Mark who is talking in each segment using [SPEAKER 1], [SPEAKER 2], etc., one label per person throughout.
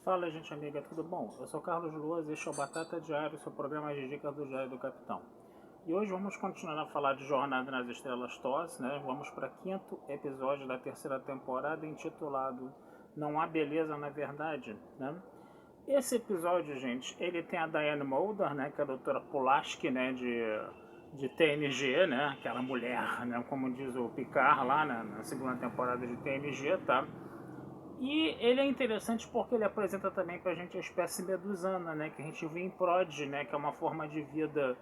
[SPEAKER 1] Fala, gente amiga, tudo bom? Eu sou Carlos Luas e este é o Batata Diário, seu programa de dicas do Diário do Capitão. E hoje vamos continuar a falar de Jornada nas Estrelas TOS, né? Vamos para o quinto episódio da terceira temporada, intitulado Não Há Beleza na Verdade, né? Esse episódio, gente, ele tem a Diane Muldaur, né, que é a doutora Pulaski, né, de TNG, né, aquela mulher, né, como diz o Picard lá na segunda temporada de TNG, tá? E ele é interessante porque ele apresenta também pra gente a espécie medusana, né, que a gente vê em Prod, né, que é uma forma de vida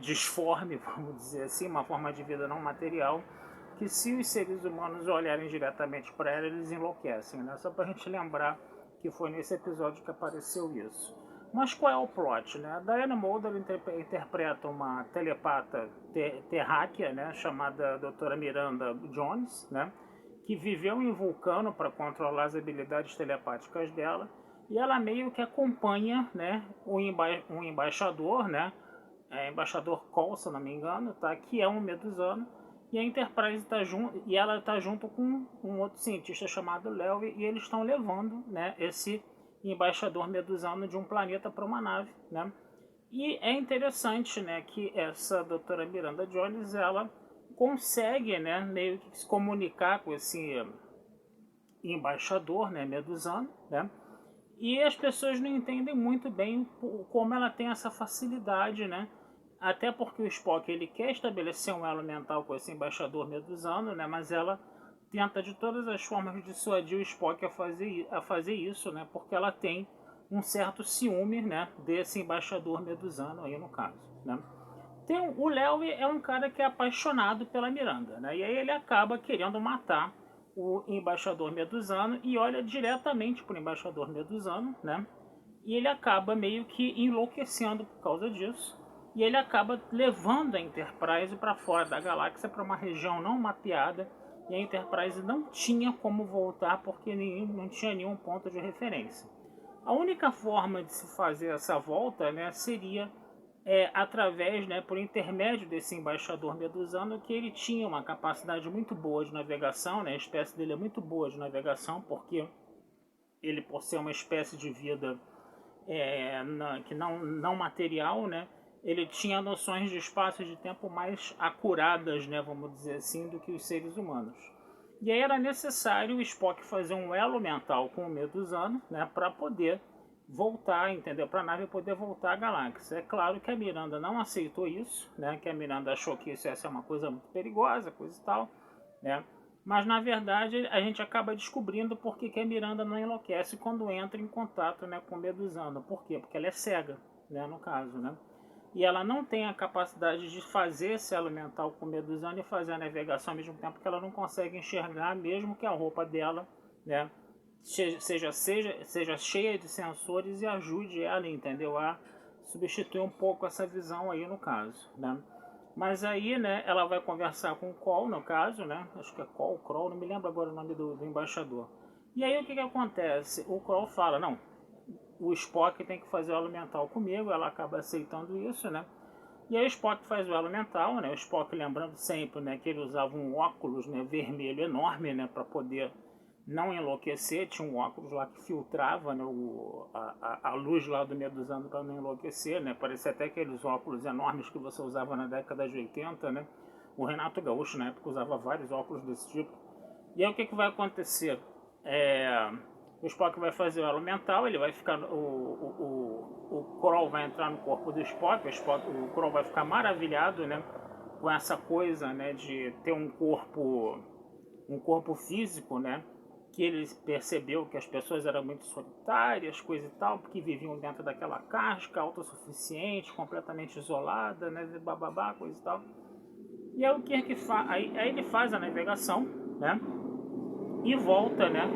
[SPEAKER 1] disforme, vamos dizer assim, uma forma de vida não material, que se os seres humanos olharem diretamente para ela, eles enlouquecem, né? Só pra gente lembrar que foi nesse episódio que apareceu isso. Mas qual é o plot, né? A Diana Muldaur interpreta uma telepata terráquea, né, chamada Doutora Miranda Jones, né, que viveu em Vulcano para controlar as habilidades telepáticas dela, e ela meio que acompanha, né, um embaixador, né, embaixador Cole, se não me engano, tá, que é um medusano, e a Enterprise tá junto, e ela está junto com um outro cientista chamado Léo, e eles estão levando, né, esse embaixador medusano de um planeta para uma nave, né? E é interessante, né, que essa doutora Miranda Jones, ela consegue, né, meio que se comunicar com esse embaixador, né, medusano, né? E as pessoas não entendem muito bem como ela tem essa facilidade, né? Até porque o Spock ele quer estabelecer um elo mental com esse embaixador medusano, né? Mas ela tenta de todas as formas dissuadir o Spock a fazer isso, né? Porque ela tem um certo ciúme, né? Desse embaixador medusano aí no caso, né? O Léo é um cara que é apaixonado pela Miranda, né? E aí ele acaba querendo matar o embaixador medusano e olha diretamente para o embaixador medusano, né? E ele acaba meio que enlouquecendo por causa disso. E ele acaba levando a Enterprise para fora da galáxia, para uma região não mapeada. E a Enterprise não tinha como voltar porque não tinha nenhum ponto de referência. A única forma de se fazer essa volta, né, seria através, né, por intermédio desse embaixador medusano, que ele tinha uma capacidade muito boa de navegação, né, a espécie dele é muito boa de navegação, porque ele, por ser uma espécie de vida que não material, né, ele tinha noções de espaço e de tempo mais acuradas, né, vamos dizer assim, do que os seres humanos. E aí era necessário o Spock fazer um elo mental com o medusano, né, para poder voltar, entendeu? Para a nave poder voltar à galáxia. É claro que a Miranda não aceitou isso, né? Que a Miranda achou que isso ia ser uma coisa muito perigosa, coisa e tal, né? Mas na verdade a gente acaba descobrindo por que a Miranda não enlouquece quando entra em contato, né, com o medusano. Por quê? Porque ela é cega, né, no caso, né? E ela não tem a capacidade de fazer esse elo mental com o medusano e fazer a navegação ao mesmo tempo que ela não consegue enxergar, mesmo que a roupa dela, né, seja cheia de sensores e ajude ela, entendeu, a substituir um pouco essa visão aí no caso, né. Mas aí, né, ela vai conversar com o Cole, no caso, né, acho que é Cole, Kroll, não me lembro agora o nome do embaixador. E aí o que acontece? O Cole fala, não, o Spock tem que fazer o elo mental comigo, ela acaba aceitando isso, né? E aí o Spock faz o elo mental, né? O Spock, lembrando sempre, né, que ele usava um óculos, né, vermelho enorme, né, para poder não enlouquecer. Tinha um óculos lá que filtrava, né, a luz lá do medusano para não enlouquecer, né? Parecia até aqueles óculos enormes que você usava na década de 80, né? O Renato Gaúcho na época usava vários óculos desse tipo. E aí o que vai acontecer? O Spock vai fazer o elo mental, ele vai ficar. O Kroll vai entrar no corpo do Spock, o Kroll vai ficar maravilhado, né, com essa coisa, né, de ter um corpo físico, né, que ele percebeu que as pessoas eram muito solitárias, coisa e tal, porque viviam dentro daquela casca autossuficiente, completamente isolada, né, bababá, coisa e tal. E aí o que faz? Aí ele faz a navegação, né, e volta, né?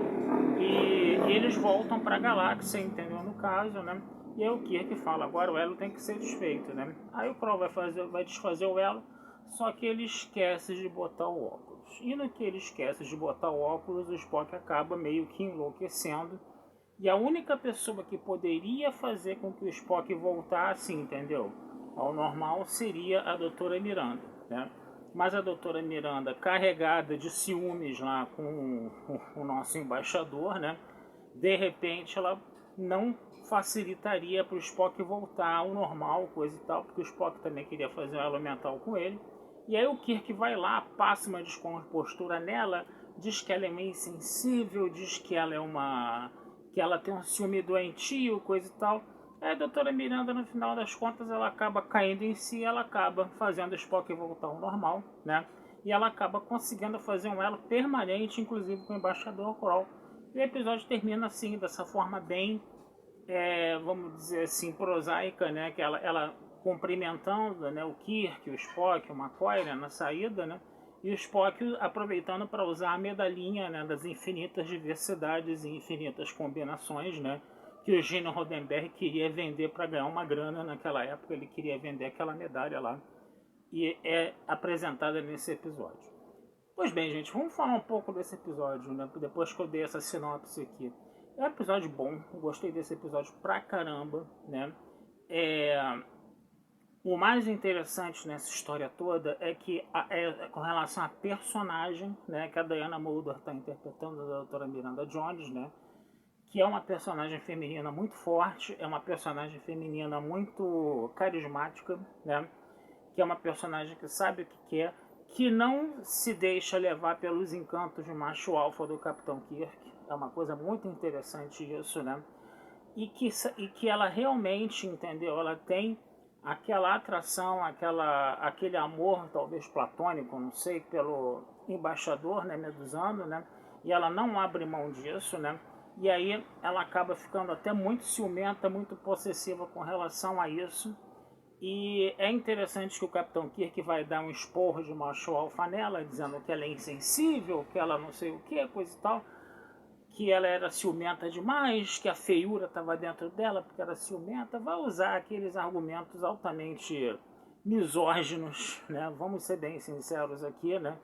[SPEAKER 1] E eles voltam para a galáxia, entendeu? No caso, né? E é o Kirk fala, agora o elo tem que ser desfeito, né? Aí o Kroll vai desfazer o elo, só que ele esquece de botar o óculos. E no que ele esquece de botar o óculos, o Spock acaba meio que enlouquecendo. E a única pessoa que poderia fazer com que o Spock voltasse, entendeu, ao normal, seria a doutora Miranda, né? Mas a doutora Miranda, carregada de ciúmes lá com o nosso embaixador, né, de repente ela não facilitaria para o Spock voltar ao normal, coisa e tal, porque o Spock também queria fazer um elo mental com ele. E aí o Kirk vai lá, passa uma descompostura nela, diz que ela é meio insensível, diz que ela é que ela tem um ciúme doentio, coisa e tal. Aí a doutora Miranda, no final das contas, ela acaba caindo em si, ela acaba fazendo o Spock voltar ao normal, né? E ela acaba conseguindo fazer um elo permanente, inclusive com o Embaixador Kroll. E o episódio termina assim, dessa forma bem, vamos dizer assim, prosaica, né? Que ela cumprimentando, né, o Kirk, o Spock, o McCoy, né, na saída, né? E o Spock aproveitando para usar a medalhinha, né, das infinitas diversidades e infinitas combinações, né? Que o Gene Roddenberry queria vender para ganhar uma grana naquela época. Ele queria vender aquela medalha lá. E é apresentada nesse episódio. Pois bem, gente, vamos falar um pouco desse episódio, né? Depois que eu dei essa sinopse aqui. É um episódio bom, eu gostei desse episódio pra caramba, né? O mais interessante nessa história toda é que com relação à personagem, né, que a Diana Muldaur está interpretando, a doutora Miranda Jones, né, que é uma personagem feminina muito forte, é uma personagem feminina muito carismática, né, que é uma personagem que sabe o que quer, que não se deixa levar pelos encantos de macho alfa do Capitão Kirk. É uma coisa muito interessante isso, né? E que ela realmente, entendeu? Ela tem aquela atração, aquele amor, talvez platônico, não sei, pelo embaixador, né, medusano, né? E ela não abre mão disso, né? E aí ela acaba ficando até muito ciumenta, muito possessiva com relação a isso. E é interessante que o Capitão Kirk vai dar um esporro de macho alfa nela, dizendo que ela é insensível, que ela não sei o que, coisa e tal, que ela era ciumenta demais, que a feiura estava dentro dela porque era ciumenta. Vai usar aqueles argumentos altamente misóginos, né? Vamos ser bem sinceros aqui, né?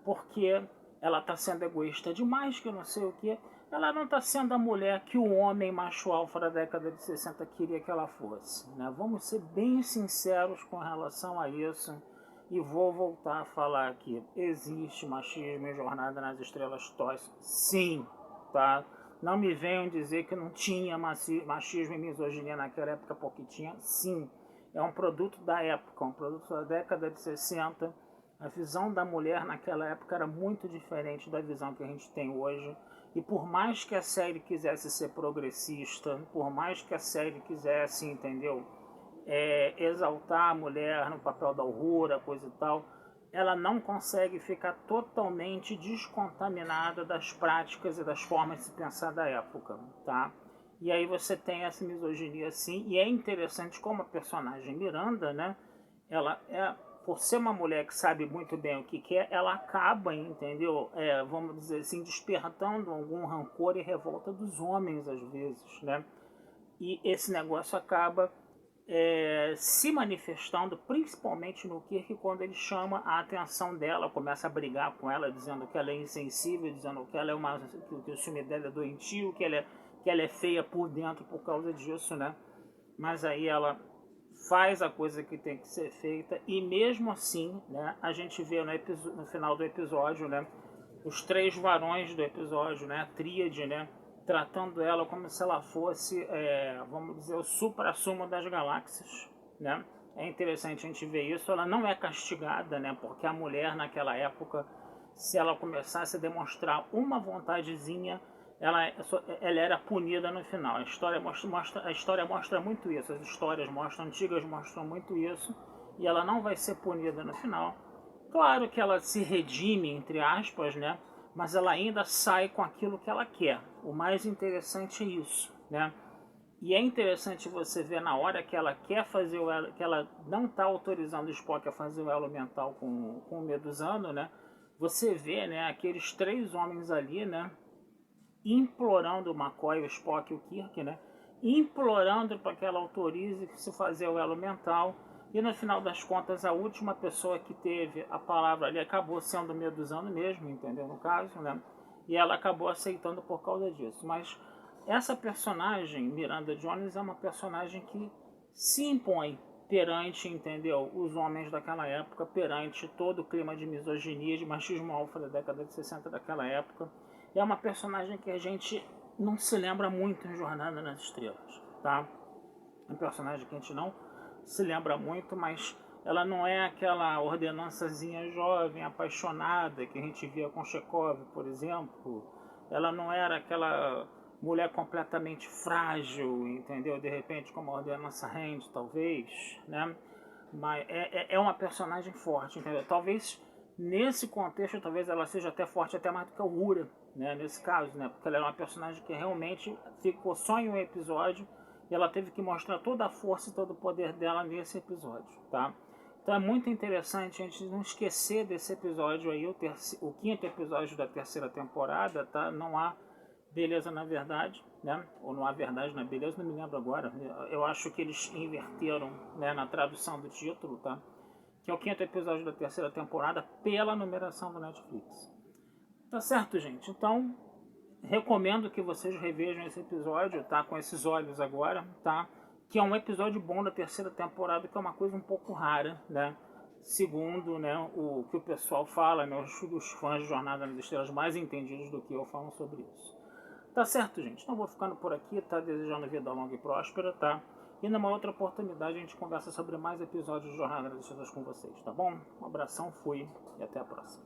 [SPEAKER 1] Porque ela está sendo egoísta demais, que não sei o que. Ela não está sendo a mulher que o homem macho alfa da década de 60 queria que ela fosse, né? Vamos ser bem sinceros com relação a isso. E vou voltar a falar aqui. Existe machismo em Jornada nas Estrelas TOS? Sim, tá? Não me venham dizer que não tinha machismo e misoginia naquela época, porque tinha, sim. É um produto da época, um produto da década de 60. A visão da mulher naquela época era muito diferente da visão que a gente tem hoje. E por mais que a série quisesse ser progressista, por mais que a série quisesse, entendeu, exaltar a mulher no papel da Uhura, coisa e tal, ela não consegue ficar totalmente descontaminada das práticas e das formas de se pensar da época, tá? E aí você tem essa misoginia assim, e é interessante como a personagem Miranda, né, ela por ser uma mulher que sabe muito bem o que quer, ela acaba, entendeu? Vamos dizer assim, despertando algum rancor e revolta dos homens às vezes, né? E esse negócio acaba se manifestando principalmente no Kirk quando ele chama a atenção dela, começa a brigar com ela, dizendo que ela é insensível, dizendo que ela é que o ciúme dela é doentio, que ela é feia por dentro por causa disso, né? Mas aí ela faz a coisa que tem que ser feita e mesmo assim, né, a gente vê no final do episódio, né, os três varões do episódio, né, a tríade, né, tratando ela como se ela fosse, vamos dizer, o supra-sumo das galáxias, né? É interessante a gente ver isso. Ela não é castigada, né, porque a mulher naquela época, se ela começasse a demonstrar uma vontadezinha, ela era punida no final. A história mostra muito isso. As histórias antigas mostram muito isso. E ela não vai ser punida no final. Claro que ela se redime, entre aspas, né? Mas ela ainda sai com aquilo que ela quer. O mais interessante é isso, né? E é interessante você ver na hora que ela quer fazer o elo, que ela não está autorizando o Spock a fazer o elo mental com o Medusano, né? Você vê, né, aqueles três homens ali, né, implorando o McCoy, o Spock e o Kirk, né? Implorando para que ela autorize se fazer o elo mental. E no final das contas, a última pessoa que teve a palavra ali acabou sendo o Medusano mesmo, entendeu? No caso, né? E ela acabou aceitando por causa disso. Mas essa personagem, Miranda Jones, é uma personagem que se impõe perante, entendeu, os homens daquela época, perante todo o clima de misoginia, de machismo alfa da década de 60 daquela época. É uma personagem que a gente não se lembra muito em Jornada nas Estrelas, tá? É um personagem que a gente não se lembra muito, mas ela não é aquela ordenançazinha jovem, apaixonada, que a gente via com Chekhov, por exemplo. Ela não era aquela mulher completamente frágil, entendeu? De repente, como a ordenança Hand, talvez, né? Mas é uma personagem forte, entendeu? Talvez nesse contexto, talvez ela seja até forte, até mais do que a Uhura, né? Nesse caso, né? Porque ela é uma personagem que realmente ficou só em um episódio e ela teve que mostrar toda a força e todo o poder dela nesse episódio, tá? Então é muito interessante a gente não esquecer desse episódio aí, o quinto episódio da terceira temporada, tá? Não há beleza na verdade, né? Ou não há verdade na beleza, não me lembro agora. Eu acho que eles inverteram, né, na tradução do título, tá? Que é o quinto episódio da terceira temporada pela numeração do Netflix. Tá certo, gente? Então, recomendo que vocês revejam esse episódio, tá? Com esses olhos agora, tá? Que é um episódio bom da terceira temporada, que é uma coisa um pouco rara, né? Segundo, né, o que o pessoal fala, né, os fãs de Jornada nas Estrelas mais entendidos do que eu falam sobre isso. Tá certo, gente? Então vou ficando por aqui, tá? Desejando vida longa e próspera, tá? E numa outra oportunidade a gente conversa sobre mais episódios de Jornada nas Estrelas com vocês, tá bom? Um abração, fui e até a próxima.